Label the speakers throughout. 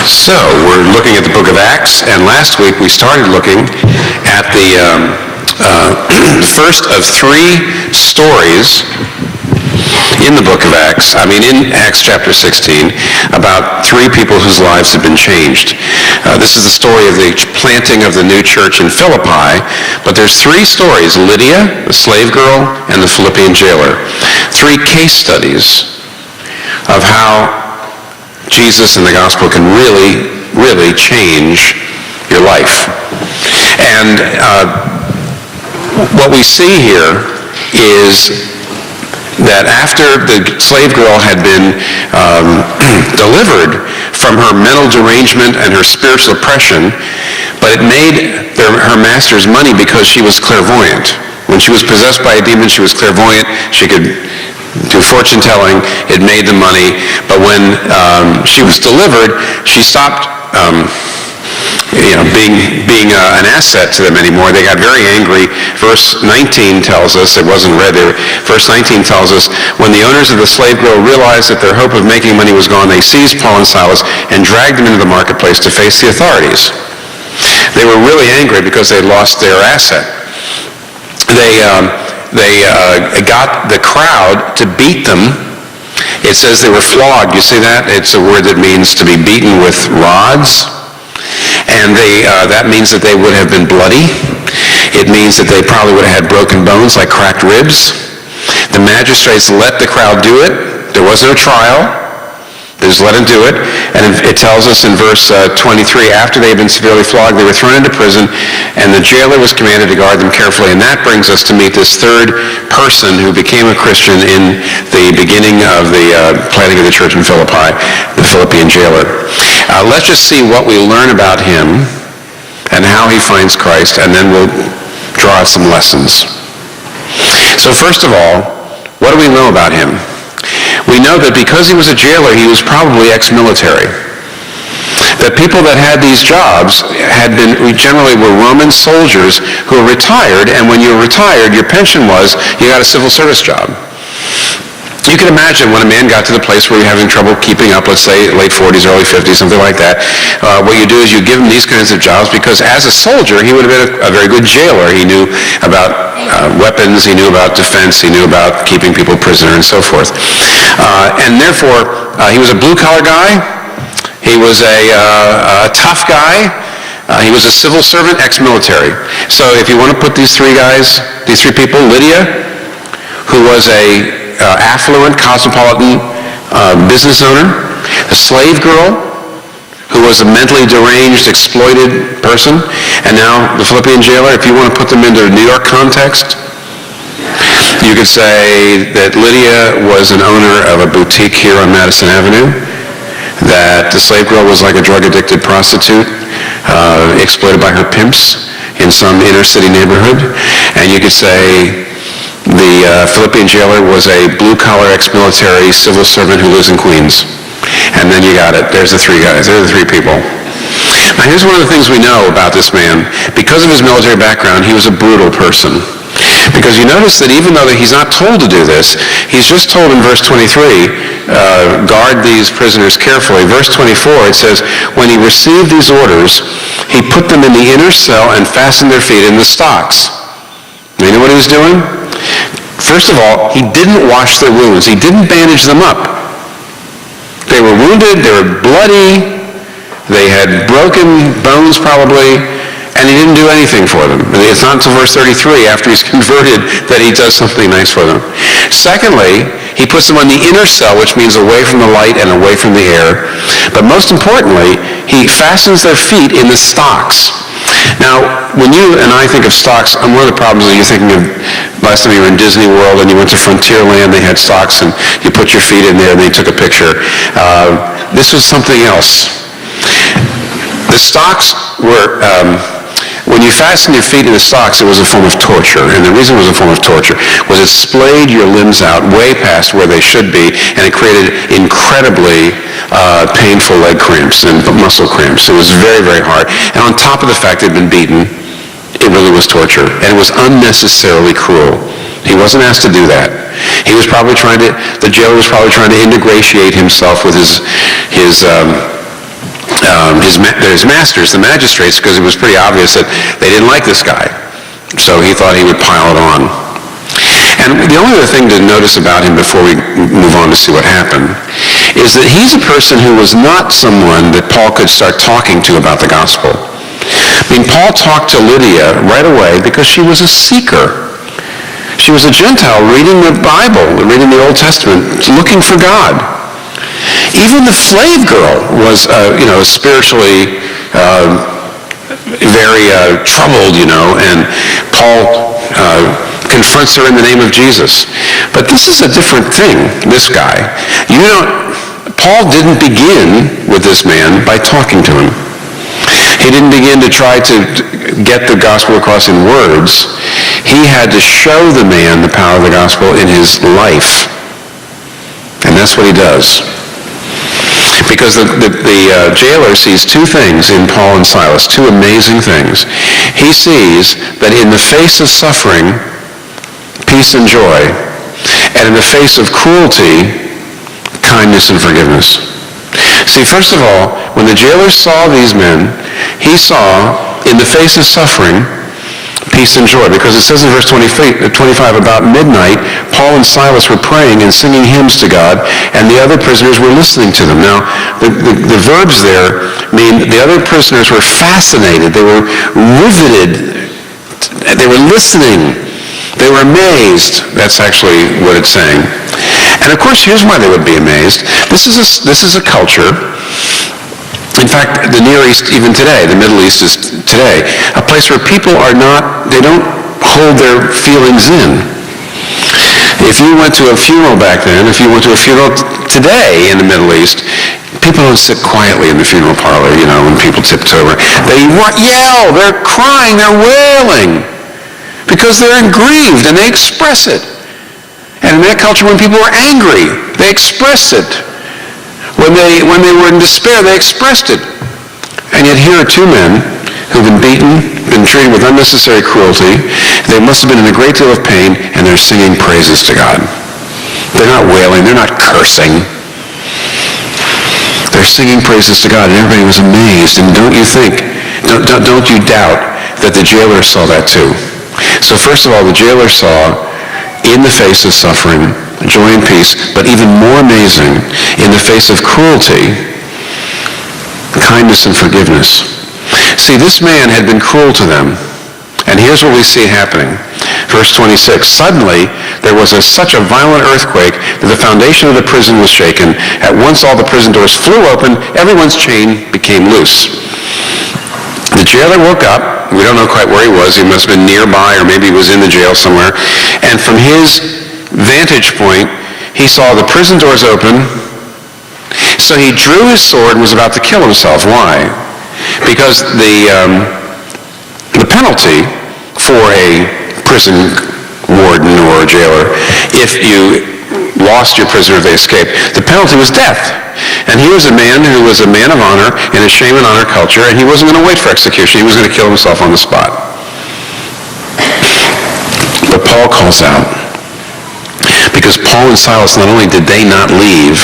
Speaker 1: So, we're looking at the book of Acts, and last week we started looking at the first of three stories in the book of Acts, in Acts chapter 16, about three people whose lives have been changed. This is the story of the planting of the new church in Philippi, but there's three stories: Lydia, the slave girl, and the Philippian jailer. Three case studies of how Jesus and the gospel can really, really change your life. And what we see here is that after the slave girl had been delivered from her mental derangement and her spiritual oppression, but it made her masters money because she was clairvoyant. When she was possessed by a demon, she was clairvoyant. She could do fortune telling. It made them money. But when she was delivered, she stopped being an asset to them anymore. They got very angry. Verse 19 tells us, it wasn't read there, verse 19 tells us, when the owners of the slave girl realized that their hope of making money was gone, they seized Paul and Silas and dragged them into the marketplace to face the authorities. They were really angry because they lost their asset. They got the crowd to beat them. It says they were flogged. You see that? It's a word that means to be beaten with rods. And that means that they would have been bloody. It means that they probably would have had broken bones, like cracked ribs. The magistrates let the crowd do it. There wasn't a trial. They just let them do it. And it tells us in verse 23, after they had been severely flogged, they were thrown into prison, and the jailer was commanded to guard them carefully. And that brings us to meet this third person who became a Christian in the beginning of the planting of the church in Philippi, the Philippian jailer. Let's just see what we learn about him and how he finds Christ, and then we'll draw some lessons. So first of all, what do we know about him? We know that because he was a jailer, he was probably ex-military. That people that had these jobs generally were Roman soldiers who were retired, and when you were retired, your pension was you got a civil service job. You can imagine when a man got to the place where you're having trouble keeping up, let's say late 40s, early 50s, something like that, what you do is you give him these kinds of jobs because as a soldier, he would have been a very good jailer. He knew about weapons, he knew about defense, he knew about keeping people prisoner and so forth. And therefore, he was a blue-collar guy, he was a tough guy, he was a civil servant, ex-military. So if you want to put these three people, Lydia, who was a affluent, cosmopolitan business owner, a slave girl who was a mentally deranged, exploited person, and now the Philippian jailer. If you want to put them into a New York context, you could say that Lydia was an owner of a boutique here on Madison Avenue, that the slave girl was like a drug-addicted prostitute, exploited by her pimps in some inner-city neighborhood, and you could say the Philippian jailer was a blue-collar ex-military civil servant who lives in Queens. And then you got it. There's the three guys. There are the three people. Now, here's one of the things we know about this man. Because of his military background, he was a brutal person. Because you notice that even though he's not told to do this, he's just told in verse 23, guard these prisoners carefully. Verse 24, it says, when he received these orders, he put them in the inner cell and fastened their feet in the stocks. You know what he was doing? First of all, he didn't wash their wounds. He didn't bandage them up. They were wounded, they were bloody, they had broken bones probably, and he didn't do anything for them. It's not until verse 33, after he's converted, that he does something nice for them. Secondly, he puts them in the inner cell, which means away from the light and away from the air. But most importantly, he fastens their feet in the stocks. Now, when you and I think of stocks, one of the problems is you're thinking of last time you were in Disney World and you went to Frontierland, they had stocks and you put your feet in there and they took a picture. This was something else. The stocks were, when you fastened your feet in the stocks, it was a form of torture. And the reason it was a form of torture was it splayed your limbs out way past where they should be, and it created incredibly painful leg cramps and muscle cramps. It was very, very hard. And on top of the fact they'd been beaten, it really was torture. And it was unnecessarily cruel. He wasn't asked to do that. He was probably the jailer was probably trying to ingratiate himself with his his masters, the magistrates, because it was pretty obvious that they didn't like this guy. So he thought he would pile it on. And the only other thing to notice about him before we move on to see what happened is that he's a person who was not someone that Paul could start talking to about the gospel. I mean, Paul talked to Lydia right away because she was a seeker. She was a Gentile reading the Bible, reading the Old Testament, looking for God. Even the slave girl was, spiritually very troubled, and Paul confronts her in the name of Jesus. But this is a different thing, this guy. Paul didn't begin with this man by talking to him. He didn't begin to try to get the gospel across in words. He had to show the man the power of the gospel in his life. And that's what he does. Because the jailer sees two things in Paul and Silas, two amazing things. He sees that in the face of suffering, peace and joy, and in the face of cruelty, kindness and forgiveness. See, first of all, when the jailer saw these men, he saw in the face of suffering, peace and joy, because it says in verse 25, about midnight, Paul and Silas were praying and singing hymns to God, and the other prisoners were listening to them. Now, the verbs there mean the other prisoners were fascinated. They were riveted. They were listening. They were amazed. That's actually what it's saying. And of course, here's why they would be amazed. This is a culture. In fact, the Near East, even today, the Middle East is today, a place where people they don't hold their feelings in. If you went to a funeral back then, if you went to a funeral today in the Middle East, people don't sit quietly in the funeral parlor, when people tiptoe. They yell, they're crying, they're wailing, because they're aggrieved, and they express it. And in that culture, when people were angry, they expressed it. When they were in despair, they expressed it. And yet here are two men who've been beaten, been treated with unnecessary cruelty. They must have been in a great deal of pain, and they're singing praises to God. They're not wailing. They're not cursing. They're singing praises to God, and everybody was amazed. And don't you doubt that the jailer saw that too. So first of all, the jailer saw, in the face of suffering, joy and peace, but even more amazing, in the face of cruelty, kindness and forgiveness. See, this man had been cruel to them, and here's what we see happening. Verse 26, suddenly there was such a violent earthquake that the foundation of the prison was shaken. At once all the prison doors flew open, everyone's chain became loose. The jailer woke up. We don't know quite where he was. He must have been nearby, or maybe he was in the jail somewhere. And from his vantage point, he saw the prison doors open. So he drew his sword and was about to kill himself. Why? Because the penalty for a prison warden or a jailer, if you lost your prisoner if they escaped, the penalty was death. And he was a man who was a man of honor in a shame and honor culture, and he wasn't going to wait for execution. He was going to kill himself on the spot. But Paul calls out, because Paul and Silas, not only did they not leave,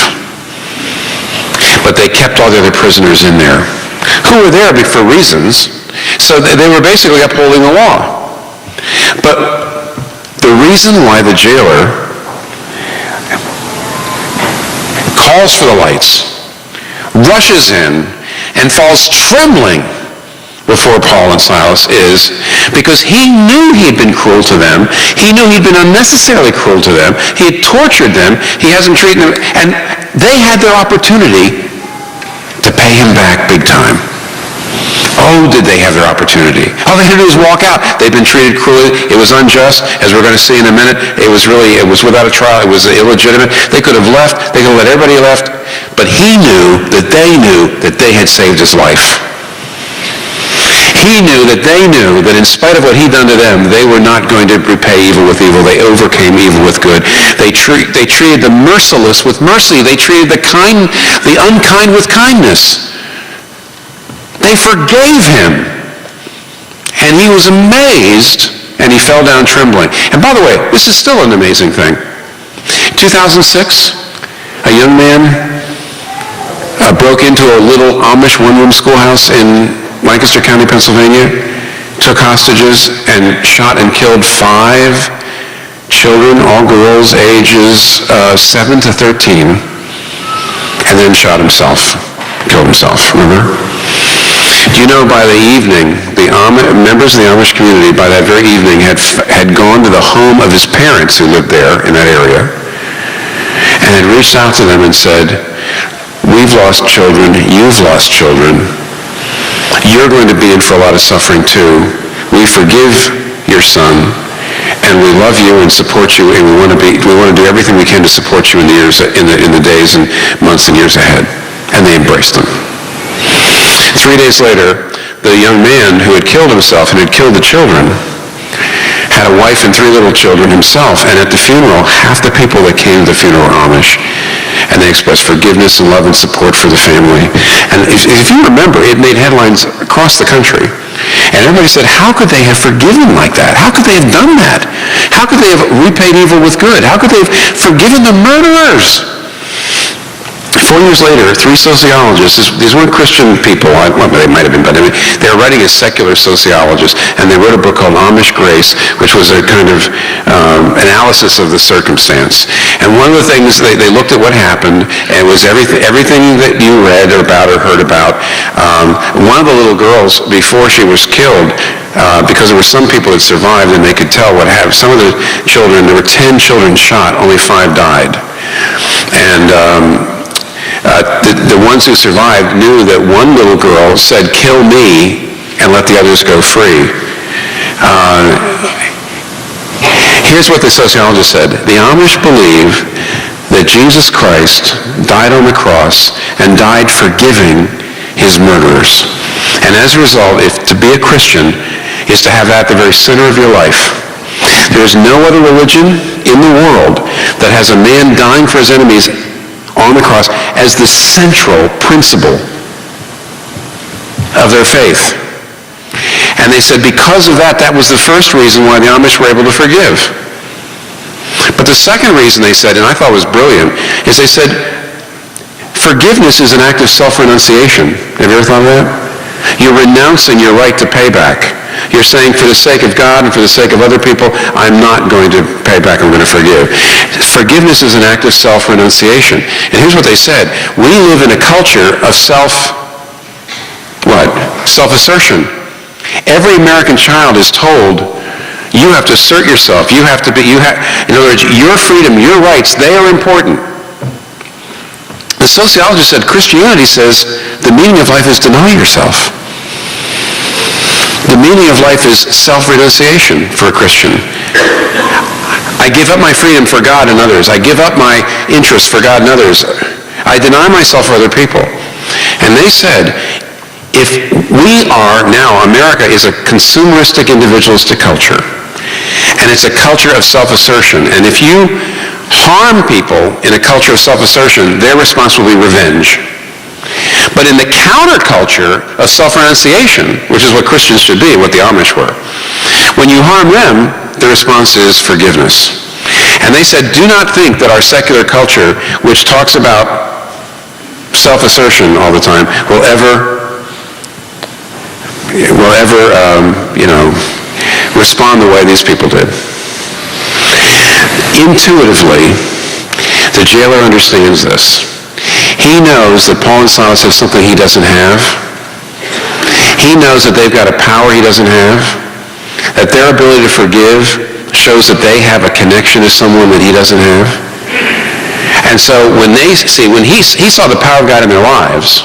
Speaker 1: but they kept all the other prisoners in there, who were there for reasons. So they were basically upholding the law. But the reason why the jailer calls for the lights, rushes in, and falls trembling before Paul and Silas is because he knew he'd been cruel to them. He knew he'd been unnecessarily cruel to them. He had tortured them. He hasn't treated them. And they had their opportunity to pay him back big time. Oh, did they have their opportunity. All they had to do was walk out. They'd been treated cruelly. It was unjust, as we're going to see in a minute. It was without a trial. It was illegitimate. They could have left. They could have let everybody left. But he knew that they had saved his life. He knew that in spite of what he'd done to them, they were not going to repay evil with evil. They overcame evil with good. They treated the merciless with mercy. They treated the unkind with kindness. They forgave him. And he was amazed, and he fell down trembling. And by the way, this is still an amazing thing. 2006, a young man, broke into a little Amish one-room schoolhouse in Lancaster County, Pennsylvania, took hostages and shot and killed 5 children, all girls, ages 7 to 13, and then shot himself, killed himself, remember? Do you know by the evening, the members of the Amish community by that very evening had gone to the home of his parents who lived there in that area and had reached out to them and said, we've lost children, you've lost children, you're going to be in for a lot of suffering too. We forgive your son, and we love you and support you, and we want to do everything we can to support you in the days and months and years ahead. And they embraced him. 3 days later, the young man who had killed himself and had killed the children had a wife and 3 little children himself, and at the funeral, half the people that came to the funeral were Amish, and they expressed forgiveness and love and support for the family. And if you remember, it made headlines across the country. And everybody said, how could they have forgiven like that? How could they have done that? How could they have repaid evil with good? How could they have forgiven the murderers? 4 years later, 3 sociologists, these weren't Christian people, well, they might have been, but I mean, they were writing as secular sociologists, and they wrote a book called Amish Grace, which was a kind of analysis of the circumstance. And one of the things, they looked at what happened, and it was everything that you read about or heard about. One of the little girls, before she was killed, because there were some people that survived and they could tell what happened. Some of the children, there were 10 children shot, only 5 died. And the ones who survived knew that one little girl said, kill me and let the others go free. Here's what the sociologist said. The Amish believe that Jesus Christ died on the cross and died forgiving his murderers. And as a result, to be a Christian is to have that at the very center of your life. There is no other religion in the world that has a man dying for his enemies on the cross as the central principle of their faith. And they said because of that, that was the first reason why the Amish were able to forgive. But the second reason they said, and I thought was brilliant, is they said, forgiveness is an act of self-renunciation. Have you ever thought of that? You're renouncing your right to pay back. You're saying, for the sake of God and for the sake of other people, I'm not going to pay back, I'm going to forgive. Forgiveness is an act of self-renunciation. And here's what they said. We live in a culture of self-assertion. Every American child is told, you have to assert yourself. In other words, your freedom, your rights, they are important. The sociologist said, Christianity says the meaning of life is deny yourself. The meaning of life is self-renunciation for a Christian. I give up my freedom for God and others. I give up my interests for God and others. I deny myself for other people. And they said, if we are now, America is a consumeristic, individualistic culture. And it's a culture of self-assertion. And if you harm people in a culture of self-assertion, their response will be revenge. But in the counterculture of self-renunciation, which is what Christians should be, what the Amish were, when you harm them, the response is forgiveness. And they said, do not think that our secular culture, which talks about self-assertion all the time, will ever respond the way these people did. Intuitively, the jailer understands this. He knows that Paul and Silas have something he doesn't have. He knows that they've got a power he doesn't have, that their ability to forgive shows that they have a connection to someone that he doesn't have. And so when he saw the power of God in their lives,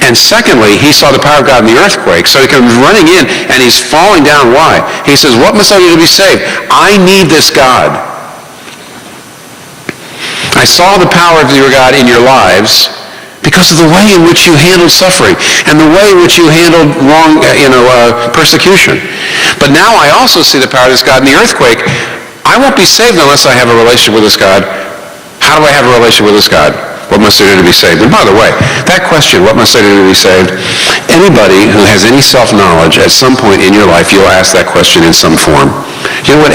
Speaker 1: and secondly, he saw the power of God in the earthquake, so he comes running in and he's falling down. Why? He says, what must I do to be saved? I need this God. I saw the power of your God in your lives because of the way in which you handled suffering and the way in which you handled persecution. But now I also see the power of this God in the earthquake. I won't be saved unless I have a relationship with this God. How do I have a relationship with this God? What must I do to be saved? And by the way, that question, what must I do to be saved? Anybody who has any self-knowledge at some point in your life, you'll ask that question in some form. You know what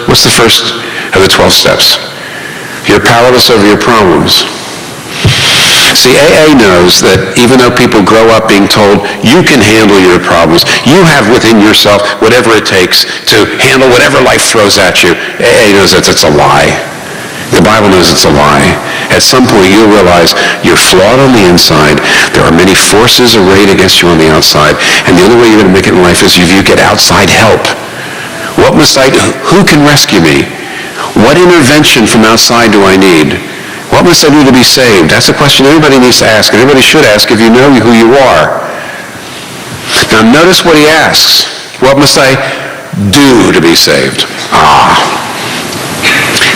Speaker 1: what's the first of the 12 steps? You're powerless over your problems. See, AA knows that even though people grow up being told, you can handle your problems, you have within yourself whatever it takes to handle whatever life throws at you, AA knows that it's a lie. The Bible knows it's a lie. At some point you'll realize you're flawed on the inside. There are many forces arrayed against you on the outside. And the only way you're going to make it in life is if you get outside help. What must I do? Who can rescue me? What intervention from outside do I need? What must I do to be saved? That's a question everybody needs to ask. Everybody should ask if you know who you are. Now notice what he asks. What must I do to be saved?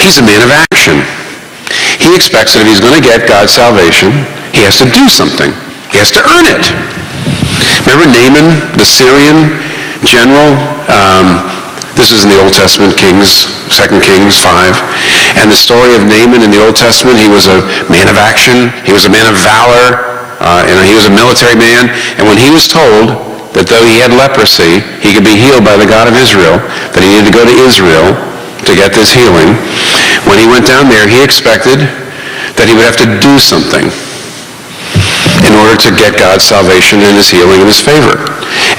Speaker 1: He's a man of action. He expects that if he's going to get God's salvation, he has to do something. He has to earn it. Remember Naaman, the Syrian general? This is in the Old Testament, 2 Kings 5. And the story of Naaman in the Old Testament, he was a man of action. He was a man of valor. He was a military man. And when he was told that though he had leprosy, he could be healed by the God of Israel, that he needed to go to Israel to get this healing, when he went down there, he expected that he would have to do something in order to get God's salvation and his healing and his favor.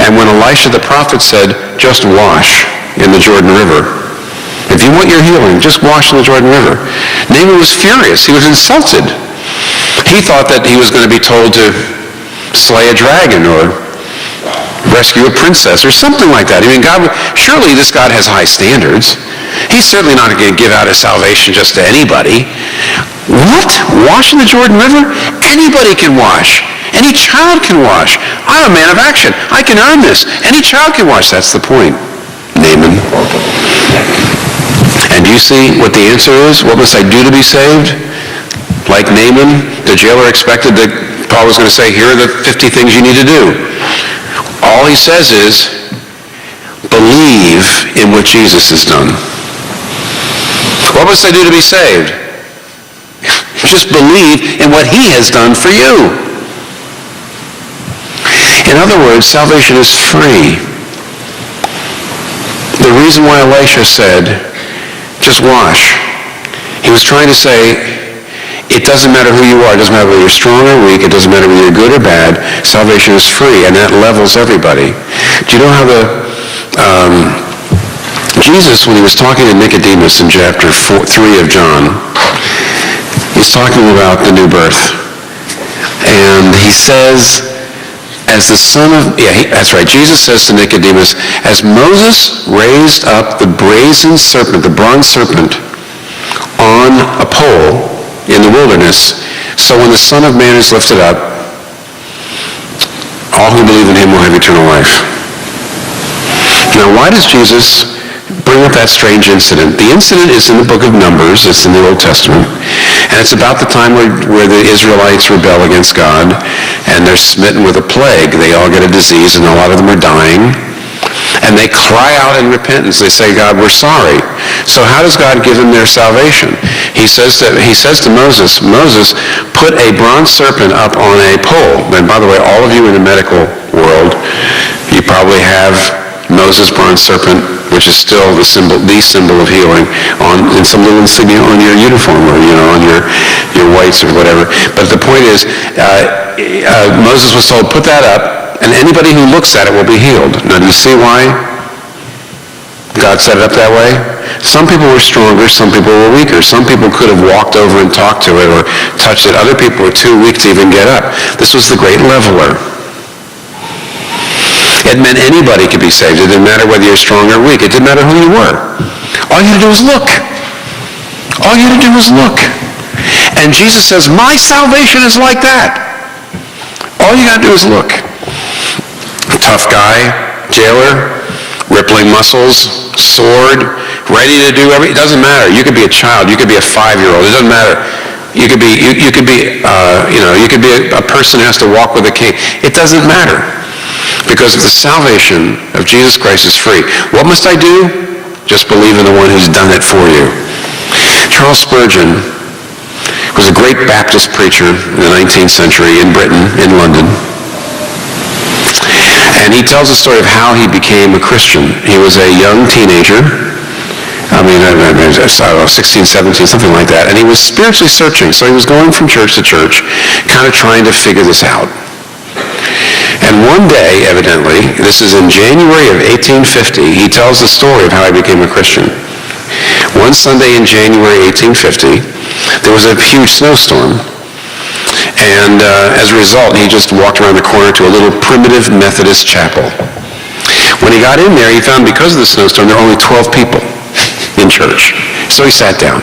Speaker 1: And when Elisha the prophet said, just wash in the Jordan River, if you want your healing, just wash in the Jordan River, Naaman was furious. He was insulted. He thought that he was going to be told to slay a dragon or rescue a princess or something like that. I mean, surely this God has high standards. He's certainly not going to give out his salvation just to anybody. What? Wash in the Jordan River? Anybody can wash. Any child can wash. I'm a man of action. I can earn this. Any child can wash. That's the point, Naaman. And do you see what the answer is? What must I do to be saved? Like Naaman, the jailer expected that Paul was going to say, here are the 50 things you need to do. All he says is, believe in what Jesus has done. What must I do to be saved? Just believe in what he has done for you. In other words, salvation is free. The reason why Elisha said, just wash, he was trying to say, it doesn't matter who you are. It doesn't matter whether you're strong or weak. It doesn't matter whether you're good or bad. Salvation is free, and that levels everybody. Do you know how Jesus, when he was talking to Nicodemus in chapter 3 of John, he's talking about the new birth. And he says, as the son of, that's right, Jesus says to Nicodemus, as Moses raised up the brazen serpent, the bronze serpent, on a pole in the wilderness, so when the Son of Man is lifted up, all who believe in him will have eternal life. Now, why does Jesus bring up that strange incident? The incident is in the book of Numbers. It's in the Old Testament. And it's about the time where the Israelites rebel against God, and they're smitten with a plague. They all get a disease, and a lot of them are dying. And they cry out in repentance. They say, God, we're sorry. So how does God give them their salvation? He says to Moses, Moses, put a bronze serpent up on a pole. And by the way, all of you in the medical world, you probably have Moses' bronze serpent, which is still the symbol of healing, in some little insignia on your uniform or on your whites or whatever. But the point is, Moses was told, put that up, and anybody who looks at it will be healed. Now, do you see why God set it up that way? Some people were stronger, some people were weaker. Some people could have walked over and talked to it or touched it. Other people were too weak to even get up. This was the great leveler. It meant anybody could be saved. It didn't matter whether you're strong or weak. It didn't matter who you were. All you had to do was look. All you had to do was look. And Jesus says, my salvation is like that. All you got to do is look. Tough guy, jailer, rippling muscles, sword, ready to do everything. It doesn't matter. You could be a child. You could be a 5-year-old. It doesn't matter. You could be a person who has to walk with a cane. It doesn't matter, because the salvation of Jesus Christ is free. What must I do? Just believe in the one who's done it for you. Charles Spurgeon was a great Baptist preacher in the 19th century in Britain, in London. And he tells the story of how he became a Christian. He was a young teenager 16, 17, something like that. And he was spiritually searching. So he was going from church to church, kind of trying to figure this out. And one day, evidently, this is in January of 1850, he tells the story of how he became a Christian. One Sunday in January 1850, there was a huge snowstorm. And as a result, he just walked around the corner to a little primitive Methodist chapel. When he got in there, he found because of the snowstorm, there were only 12 people in church. So he sat down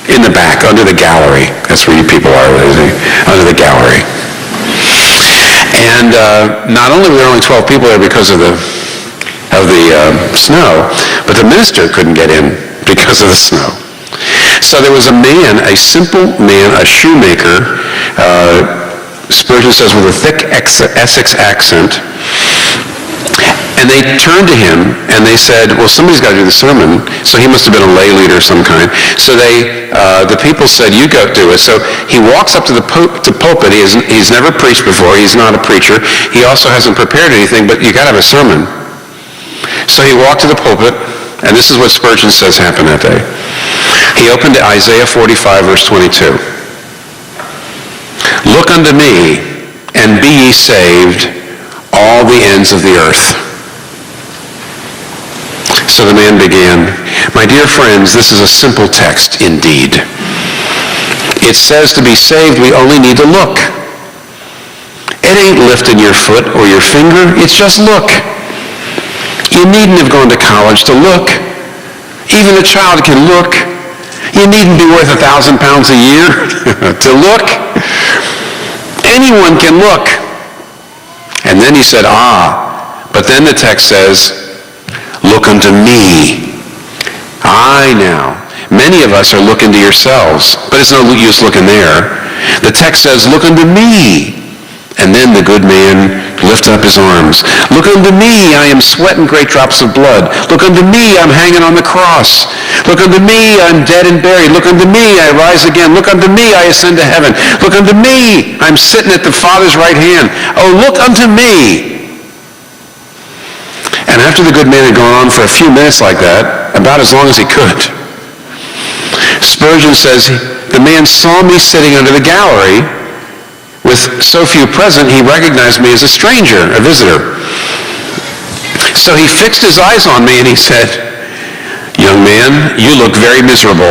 Speaker 1: in the back, under the gallery. That's where you people are, under the gallery. And not only were there only 12 people there because of the snow, but the minister couldn't get in because of the snow. So there was a man, a simple man, a shoemaker, Spurgeon says with a thick Essex accent, and they turned to him and they said, well, somebody's got to do the sermon. So he must have been a lay leader of some kind. So the people said, you go do it. So he walks up to the pulpit. He's never preached before. He's not a preacher. He also hasn't prepared anything, but you got to have a sermon. So he walked to the pulpit, and this is what Spurgeon says happened that day. He opened to Isaiah 45, verse 22. Look unto me, and be ye saved, all the ends of the earth. So the man began, my dear friends, this is a simple text indeed. It says to be saved, we only need to look. It ain't lifting your foot or your finger, it's just look. You needn't have gone to college to look. Even a child can look. You needn't be worth 1,000 pounds a year to look. Anyone can look. And then he said, but then the text says, look unto me. Now. Many of us are looking to yourselves, but it's no use looking there. The text says, look unto me. And then the good man lifted up his arms. Look unto me, I am sweating great drops of blood. Look unto me, I'm hanging on the cross. Look unto me, I'm dead and buried. Look unto me, I rise again. Look unto me, I ascend to heaven. Look unto me, I'm sitting at the Father's right hand. Oh, look unto me. And after the good man had gone on for a few minutes like that, about as long as he could, Spurgeon says, the man saw me sitting under the gallery. With so few present, he recognized me as a stranger, a visitor. So he fixed his eyes on me and he said, young man, you look very miserable.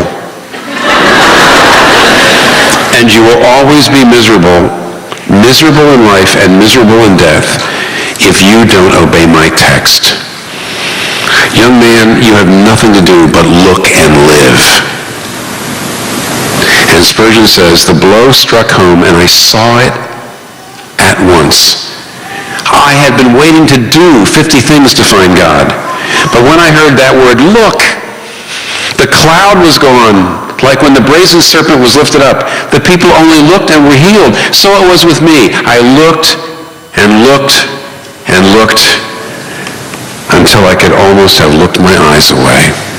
Speaker 1: And you will always be miserable in life and miserable in death, if you don't obey my text. Young man, you have nothing to do but look and live. And Spurgeon says, the blow struck home and I saw it at once. I had been waiting to do 50 things to find God. But when I heard that word, look, the cloud was gone, like when the brazen serpent was lifted up. The people only looked and were healed. So it was with me. I looked and looked and looked until I could almost have looked my eyes away.